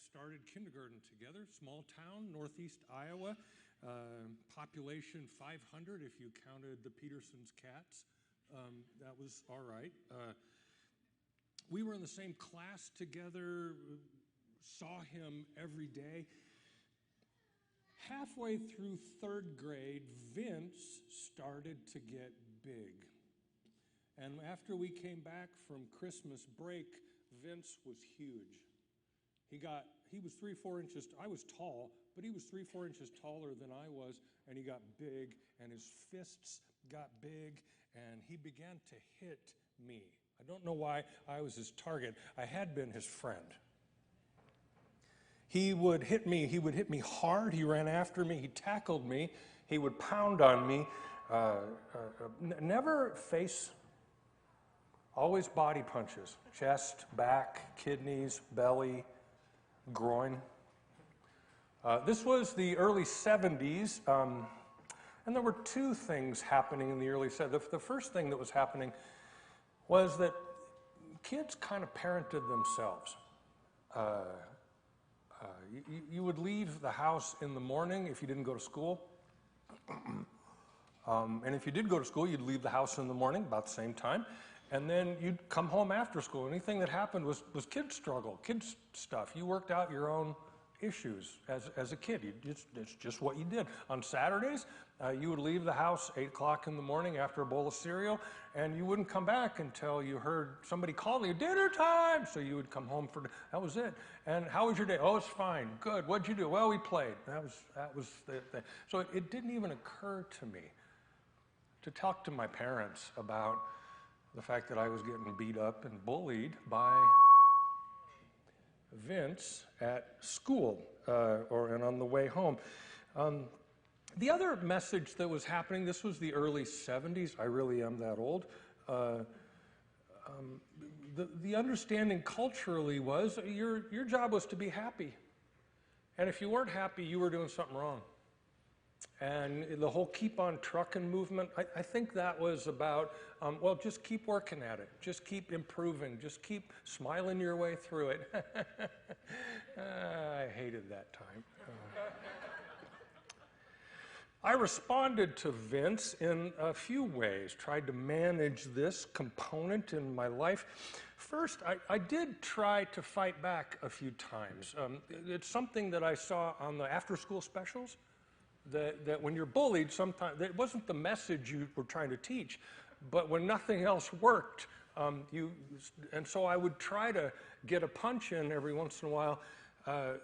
started kindergarten together, small town, northeast Iowa, population 500 if you counted the Petersons' cats. That was all right. We were in the same class together, saw him every day. Halfway through third grade, Vince started to get big. And after we came back from Christmas break, Vince was huge. He was 3-4 inches, I was tall, but he was 3-4 inches taller than I was, and he got big, and his fists got big, and he began to hit me. I don't know why I was his target. I had been his friend. He would hit me hard. He ran after me. He tackled me. He would pound on me. Never face, always body punches. Chest, back, kidneys, belly, groin. This was the early 70s, and there were two things happening in the early 70s. The first thing that was happening was that kids kind of parented themselves. You would leave the house in the morning if you didn't go to school. And if you did go to school, you'd leave the house in the morning about the same time. And then you'd come home after school. Anything that happened was kids' struggle, kids' stuff. You worked out your own issues as a kid. It's just what you did. On Saturdays, you would leave the house 8 o'clock in the morning after a bowl of cereal, and you wouldn't come back until you heard somebody calling you, dinner time! So you would come home that was it. And how was your day? Oh, it's fine. Good. What'd you do? Well, we played. That was the thing. So it didn't even occur to me to talk to my parents about the fact that I was getting beat up and bullied by Vince at school and on the way home. The other message that was happening, this was the early 70s, I really am that old, the understanding culturally was your job was to be happy. And if you weren't happy, you were doing something wrong. And the whole keep on trucking movement, I think that was about, well, just keep working at it. Just keep improving. Just keep smiling your way through it. I hated that time. I responded to Vince in a few ways, tried to manage this component in my life. First, I did try to fight back a few times. It's something that I saw on the after-school specials. That when you're bullied, sometimes it wasn't the message you were trying to teach, but when nothing else worked, and so I would try to get a punch in every once in a while I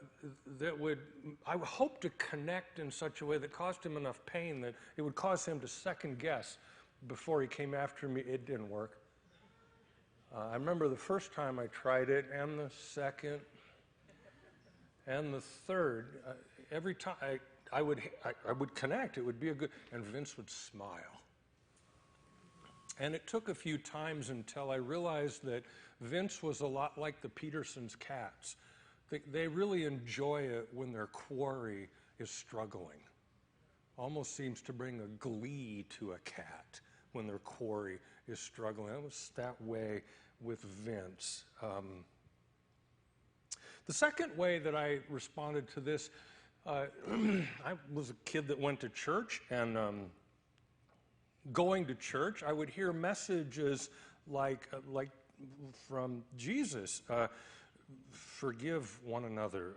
would hope to connect in such a way that caused him enough pain that it would cause him to second guess before he came after me. It didn't work. I remember the first time I tried it, and the second, and the third. Every time I would connect, it would be a good, and Vince would smile. And it took a few times until I realized that Vince was a lot like the Petersons' cats. They really enjoy it when their quarry is struggling. Almost seems to bring a glee to a cat when their quarry is struggling. It was that way with Vince. The second way that I responded to this, I was a kid that went to church, and going to church, I would hear messages like from Jesus. Forgive one another,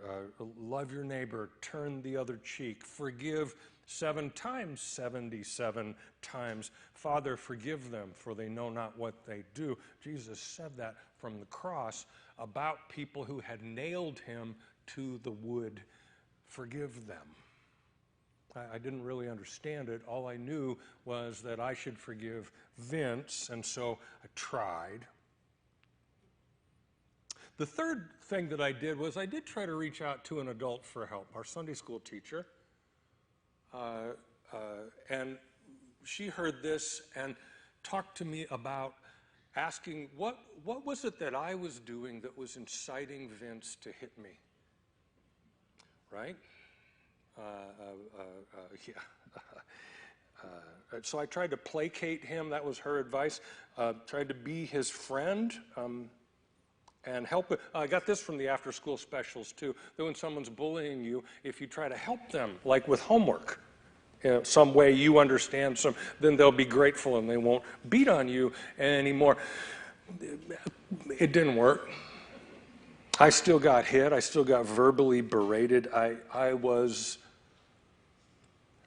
love your neighbor, turn the other cheek, forgive 7 times, 77 times. Father, forgive them, for they know not what they do. Jesus said that from the cross about people who had nailed him to the wood. Forgive them. I didn't really understand it. All I knew was that I should forgive Vince, and so I tried. The third thing that I did was I did try to reach out to an adult for help, our Sunday school teacher. And she heard this and talked to me about asking, what was it that I was doing that was inciting Vince to hit me? Right? Yeah. So I tried to placate him. That was her advice. Tried to be his friend. and help it. I got this from the after-school specials, too, that when someone's bullying you, if you try to help them, like with homework, some way you understand then they'll be grateful and they won't beat on you anymore. It didn't work. I still got hit. I still got verbally berated. I was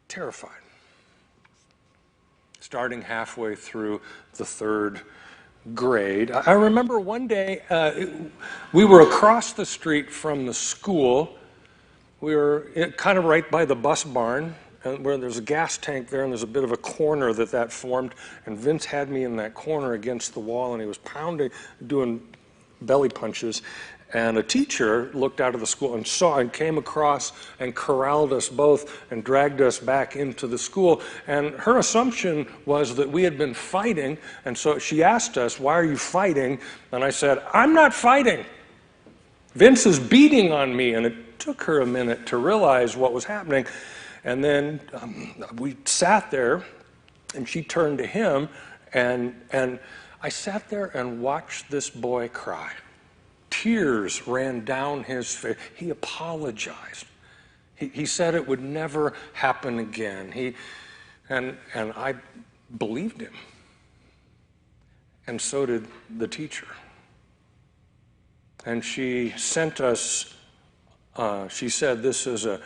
terrified. Starting halfway through the third grade, I remember one day we were across the street from the school. We were kind of right by the bus barn, where there's a gas tank there, and there's a bit of a corner that formed, and Vince had me in that corner against the wall, and he was pounding, doing belly punches, and a teacher looked out of the school and saw and came across and corralled us both and dragged us back into the school, and her assumption was that we had been fighting, and so she asked us, "Why are you fighting?" And I said, "I'm not fighting. Vince is beating on me." And it took her a minute to realize what was happening. And then we sat there, and she turned to him, and I sat there and watched this boy cry. Tears ran down his face. He apologized. He said it would never happen again. And I believed him. And so did the teacher. And she sent us, she said, this is a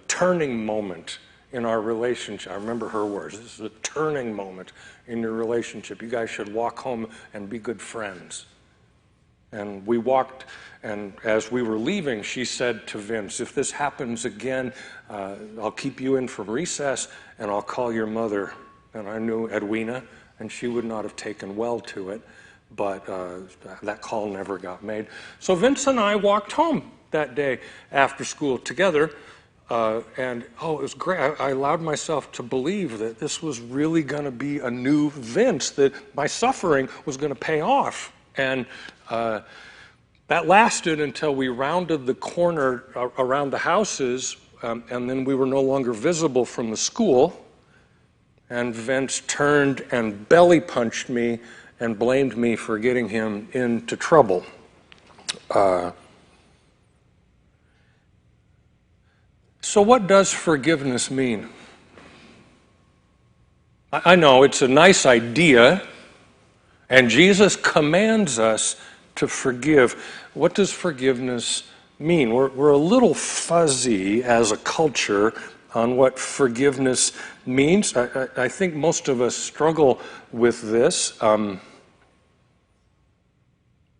turning moment in our relationship. I remember her words. This is a turning moment in your relationship. You guys should walk home and be good friends. And we walked, and as we were leaving, she said to Vince, "If this happens again, I'll keep you in from recess, and I'll call your mother." And I knew Edwina, and she would not have taken well to it, but that call never got made. So Vince and I walked home that day after school together, and it was great. I allowed myself to believe that this was really going to be a new Vince, that my suffering was going to pay off. And that lasted until we rounded the corner around the houses, and then we were no longer visible from the school. And Vince turned and belly punched me and blamed me for getting him into trouble. So what does forgiveness mean? I know it's a nice idea, and Jesus commands us to forgive. What does forgiveness mean? We're a little fuzzy as a culture on what forgiveness means. I think most of us struggle with this.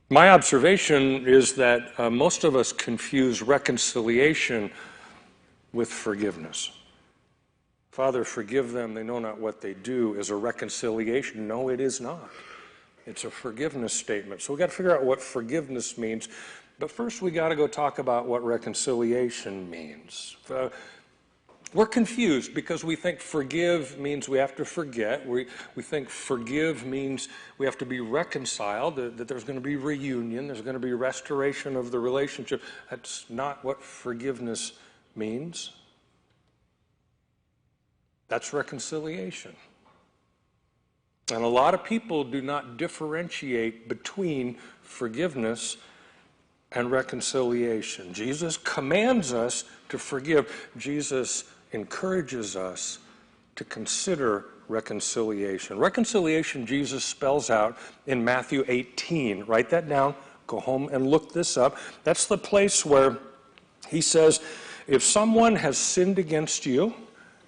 My observation is that most of us confuse reconciliation with forgiveness. "Father, forgive them, they know not what they do," is a reconciliation. No, it is not. It's a forgiveness statement. So we've got to figure out what forgiveness means. But first we got to go talk about what reconciliation means. We're confused because we think forgive means we have to forget. We think forgive means we have to be reconciled, that there's going to be reunion, there's going to be restoration of the relationship. That's not what forgiveness means. That's reconciliation. And a lot of people do not differentiate between forgiveness and reconciliation. Jesus commands us to forgive. Jesus encourages us to consider reconciliation. Reconciliation, Jesus spells out in Matthew 18. Write that down. Go home and look this up. That's the place where he says, if someone has sinned against you,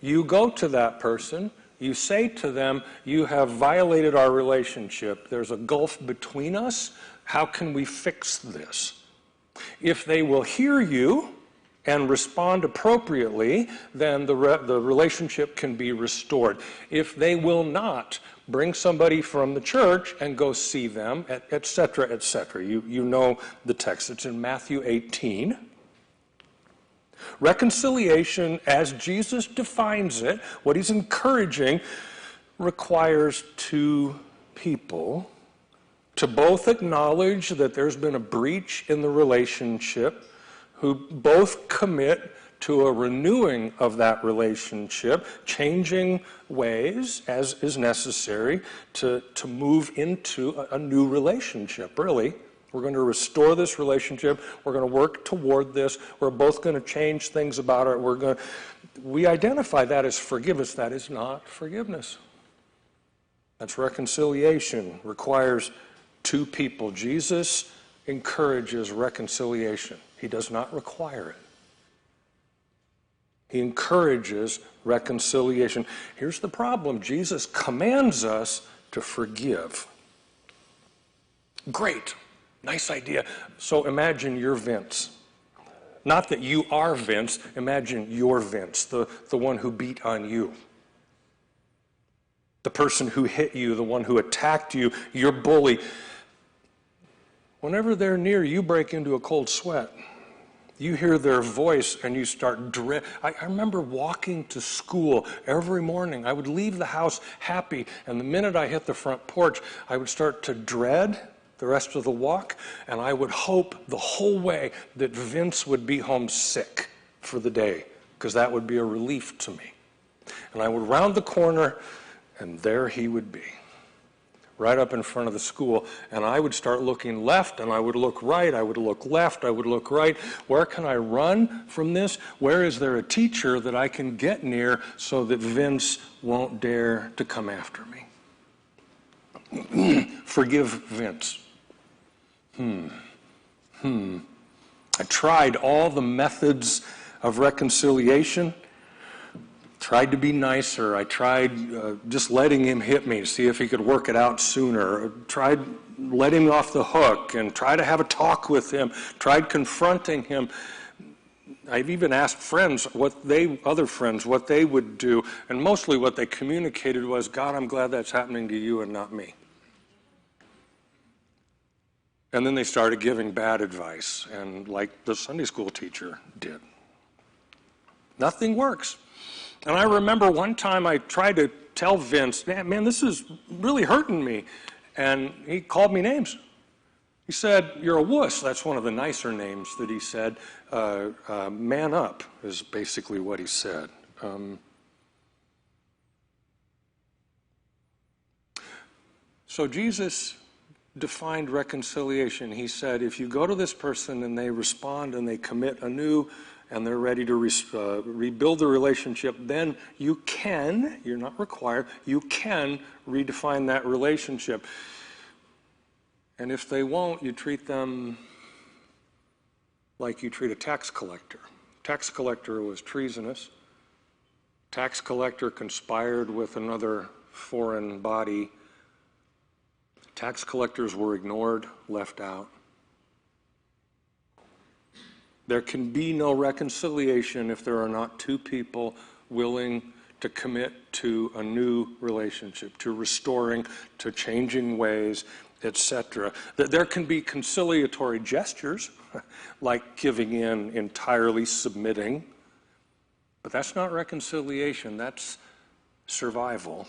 you go to that person, you say to them, "You have violated our relationship. There's a gulf between us. How can we fix this?" If they will hear you and respond appropriately, then the relationship can be restored. If they will not, bring somebody from the church and go see them, etc., etc. You know the text. It's in Matthew 18. Reconciliation, as Jesus defines it, what he's encouraging, requires two people to both acknowledge that there's been a breach in the relationship, who both commit to a renewing of that relationship, changing ways as is necessary to move into a new relationship, really. We're going to restore this relationship. We're going to work toward this. We're both going to change things about it. We identify that as forgiveness. That is not forgiveness. That's reconciliation. Requires two people. Jesus encourages reconciliation. He does not require it. He encourages reconciliation. Here's the problem. Jesus commands us to forgive. Great. Nice idea. So imagine you're Vince. Not that you are Vince. Imagine you're Vince, the one who beat on you. The person who hit you, the one who attacked you, your bully. Whenever they're near, you break into a cold sweat. You hear their voice and you start dread. I remember walking to school every morning. I would leave the house happy, and the minute I hit the front porch, I would start to dread the rest of the walk, and I would hope the whole way that Vince would be home sick for the day, because that would be a relief to me. And I would round the corner, and there he would be, right up in front of the school, and I would start looking left, and I would look right, I would look left, I would look right. Where can I run from this? Where is there a teacher that I can get near so that Vince won't dare to come after me? Forgive Vince. I tried all the methods of reconciliation. Tried to be nicer. I tried just letting him hit me to see if he could work it out sooner. Tried letting him off the hook and tried to have a talk with him. Tried confronting him. I've even asked friends, other friends, what they would do. And mostly what they communicated was, God, I'm glad that's happening to you and not me. And then they started giving bad advice, and like the Sunday school teacher did. Nothing works. And I remember one time I tried to tell Vince, man, this is really hurting me. And he called me names. He said, you're a wuss. That's one of the nicer names that he said. Man up is basically what he said. So Jesus defined reconciliation. He said, if you go to this person and they respond and they commit anew and they're ready to rebuild the relationship, then you can, you're not required, you can redefine that relationship. And if they won't, you treat them like you treat a tax collector. Tax collector was treasonous. Tax collector conspired with another foreign body. Tax collectors were ignored, left out. There can be no reconciliation if there are not two people willing to commit to a new relationship, to restoring, to changing ways, etc. There can be conciliatory gestures, like giving in, entirely submitting, but that's not reconciliation, that's survival.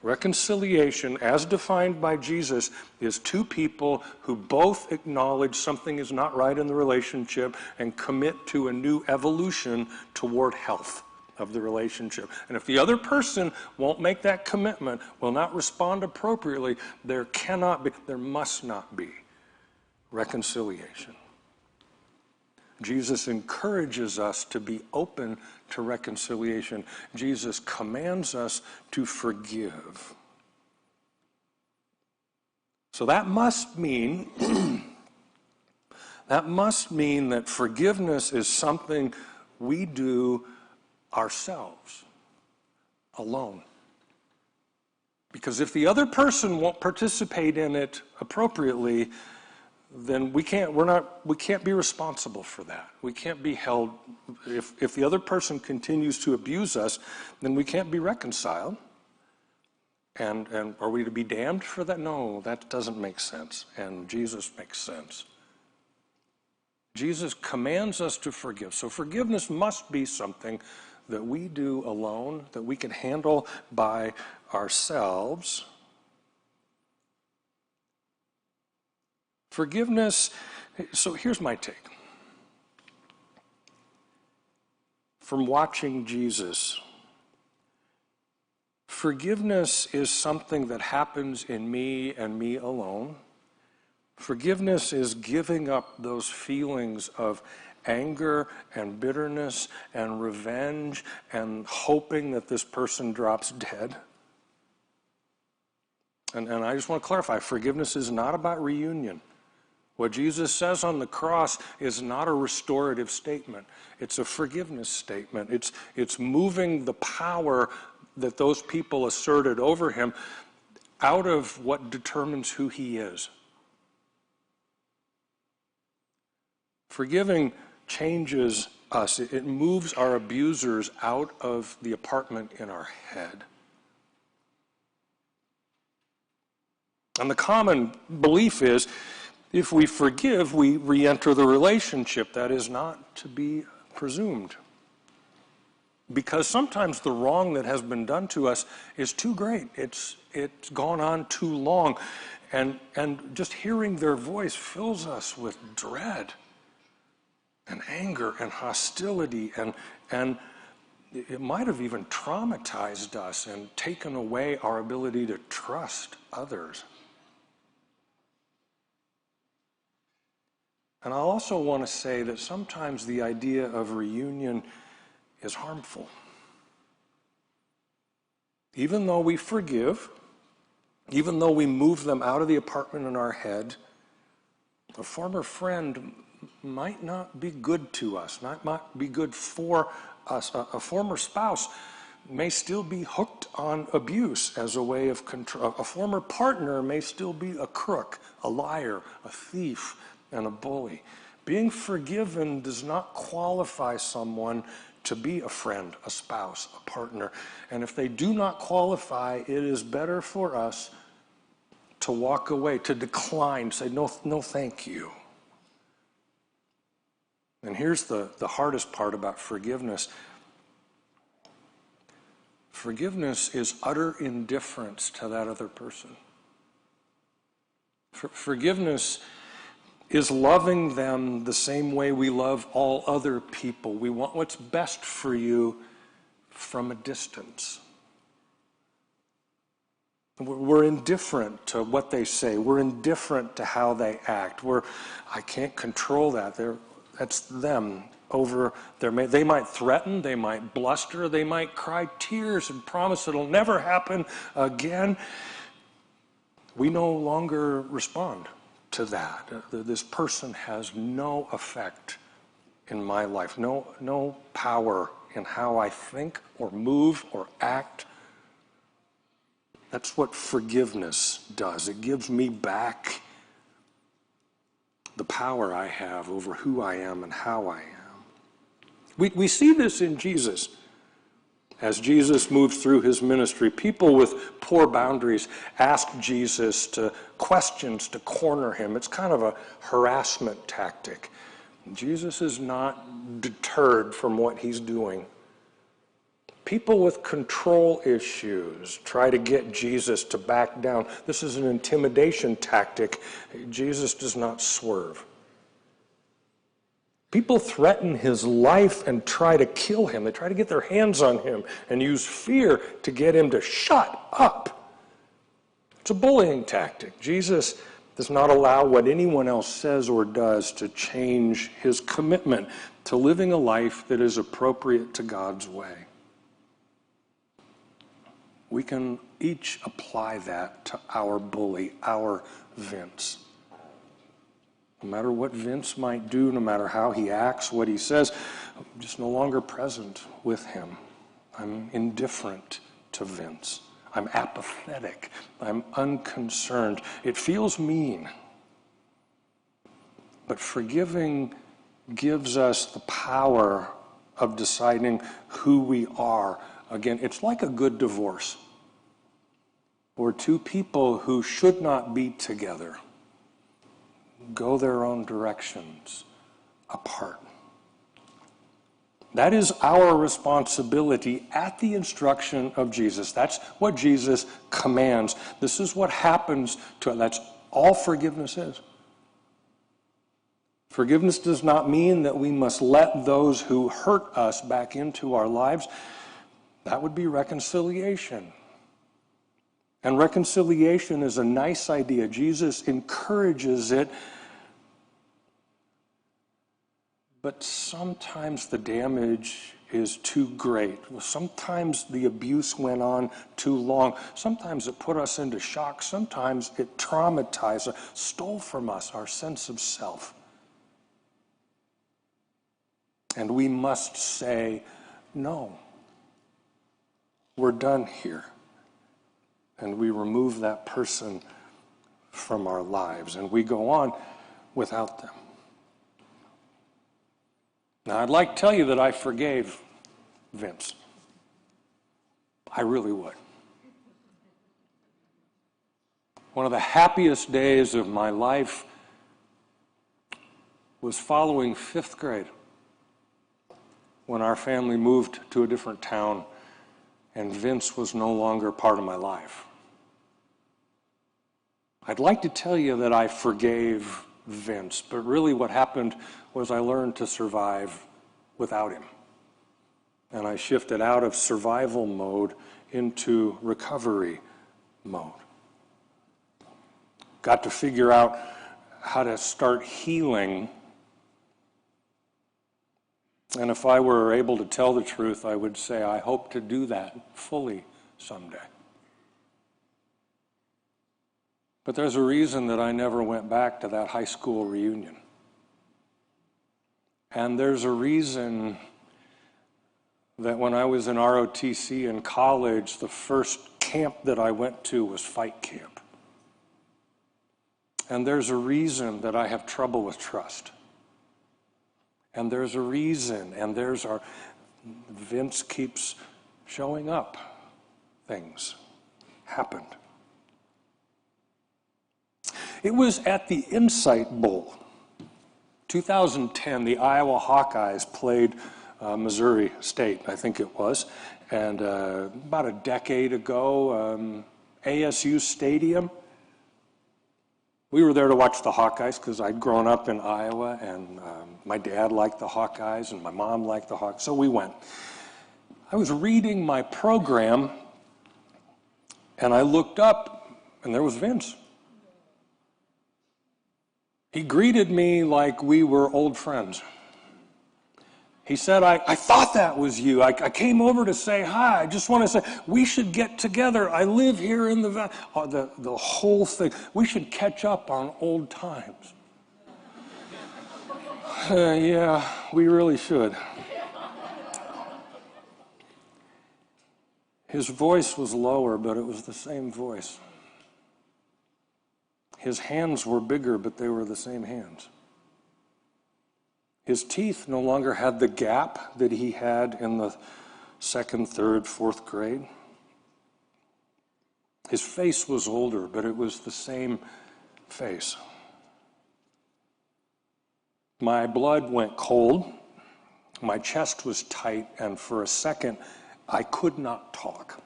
Reconciliation, as defined by Jesus, is two people who both acknowledge something is not right in the relationship and commit to a new evolution toward health of the relationship. And if the other person won't make that commitment, will not respond appropriately, there must not be reconciliation. Jesus encourages us to be open to reconciliation. Jesus commands us to forgive. So that must mean that forgiveness is something we do ourselves, alone. Because if the other person won't participate in it appropriately, then we can't be responsible for that. We can't be held, if the other person continues to abuse us, then we can't be reconciled. And are we to be damned for that? No, that doesn't make sense. And Jesus makes sense. Jesus commands us to forgive. So forgiveness must be something that we do alone, that we can handle by ourselves. Forgiveness, so here's my take. From watching Jesus, forgiveness is something that happens in me and me alone. Forgiveness is giving up those feelings of anger and bitterness and revenge and hoping that this person drops dead. And I just want to clarify, forgiveness is not about reunion. What Jesus says on the cross is not a restorative statement. It's a forgiveness statement. It's moving the power that those people asserted over him out of what determines who he is. Forgiving changes us. It moves our abusers out of the apartment in our head. And the common belief is, if we forgive, we re-enter the relationship. That is not to be presumed. Because sometimes the wrong that has been done to us is too great. It's gone on too long. And just hearing their voice fills us with dread and anger and hostility, and it might have even traumatized us and taken away our ability to trust others. And I also want to say that sometimes the idea of reunion is harmful. Even though we forgive, even though we move them out of the apartment in our head, a former friend might not be good to us, not be good for us. A former spouse may still be hooked on abuse as a way of control. A former partner may still be a crook, a liar, a thief, and a bully. Being forgiven does not qualify someone to be a friend, a spouse, a partner. And if they do not qualify, it is better for us to walk away, to decline, say, no thank you. And here's the hardest part about forgiveness. Forgiveness is utter indifference to that other person. Forgiveness is loving them the same way we love all other people. We want what's best for you from a distance. We're indifferent to what they say. We're indifferent to how they act. I can't control that. That's them. They might threaten, they might bluster, they might cry tears and promise it'll never happen again. We no longer respond to that. This person has no effect in my life, no power in how I think or move or act. That's what forgiveness does. It gives me back the power I have over who I am and how I am. We see this in Jesus. As Jesus moves through his ministry, people with poor boundaries ask Jesus questions to corner him. It's kind of a harassment tactic. Jesus is not deterred from what he's doing. People with control issues try to get Jesus to back down. This is an intimidation tactic. Jesus does not swerve. People threaten his life and try to kill him. They try to get their hands on him and use fear to get him to shut up. It's a bullying tactic. Jesus does not allow what anyone else says or does to change his commitment to living a life that is appropriate to God's way. We can each apply that to our bully, our Vince. No matter what Vince might do, no matter how he acts, what he says, I'm just no longer present with him. I'm indifferent to Vince. I'm apathetic. I'm unconcerned. It feels mean. But forgiving gives us the power of deciding who we are. Again, it's like a good divorce, or two people who should not be together go their own directions apart. That is our responsibility at the instruction of Jesus. That's what Jesus commands. This is what happens to us. That's all forgiveness is. Forgiveness does not mean that we must let those who hurt us back into our lives. That would be reconciliation. And reconciliation is a nice idea. Jesus encourages it. But sometimes the damage is too great. Sometimes the abuse went on too long. Sometimes it put us into shock. Sometimes it traumatized us, stole from us our sense of self. And we must say, no, we're done here. And we remove that person from our lives, and we go on without them. Now, I'd like to tell you that I forgave Vince. I really would. One of the happiest days of my life was following 5th grade, when our family moved to a different town and Vince was no longer part of my life. I'd like to tell you that I forgave Vince, but really what happened was I learned to survive without him. And I shifted out of survival mode into recovery mode. Got to figure out how to start healing. And if I were able to tell the truth, I would say I hope to do that fully someday. But there's a reason that I never went back to that high school reunion. And there's a reason that when I was in ROTC in college, the first camp that I went to was fight camp. And there's a reason that I have trouble with trust. And there's a reason, and Vince keeps showing up. Things happened. It was at the Insight Bowl, 2010. The Iowa Hawkeyes played Missouri State, I think it was. And about a decade ago, ASU Stadium, we were there to watch the Hawkeyes because I'd grown up in Iowa, and my dad liked the Hawkeyes and my mom liked the Hawkeyes, so we went. I was reading my program, and I looked up, and there was Vince. He greeted me like we were old friends. He said, I thought that was you. I came over to say hi. I just want to say, we should get together. I live here in the valley. The whole thing. We should catch up on old times. Yeah, we really should. His voice was lower, but it was the same voice. His hands were bigger, but they were the same hands. His teeth no longer had the gap that he had in the 2nd, 3rd, 4th grade. His face was older, but it was the same face. My blood went cold, my chest was tight, and for a second, I could not talk.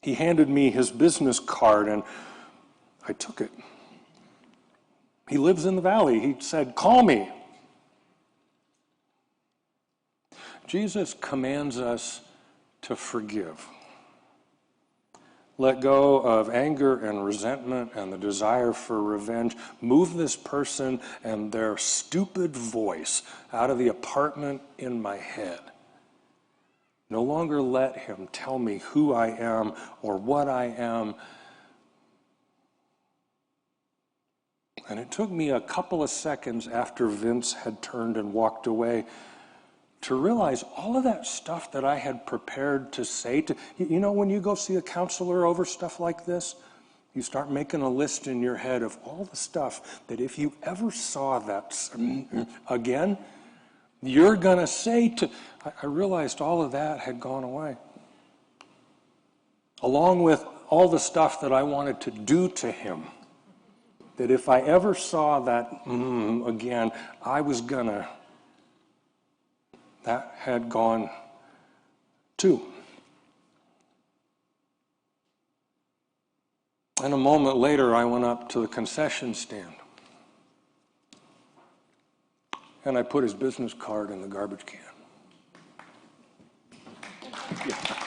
He handed me his business card, and I took it. He lives in the valley. He said, call me. Jesus commands us to forgive. Let go of anger and resentment and the desire for revenge. Move this person and their stupid voice out of the apartment in my head. No longer let him tell me who I am or what I am. And it took me a couple of seconds after Vince had turned and walked away to realize all of that stuff that I had prepared to say to, you know, when you go see a counselor over stuff like this, you start making a list in your head of all the stuff that if you ever saw that again, you're going to say to, I realized all of that had gone away. Along with all the stuff that I wanted to do to him. That if I ever saw that again, I was gonna, that had gone too. And a moment later, I went up to the concession stand. And I put his business card in the garbage can. Yeah.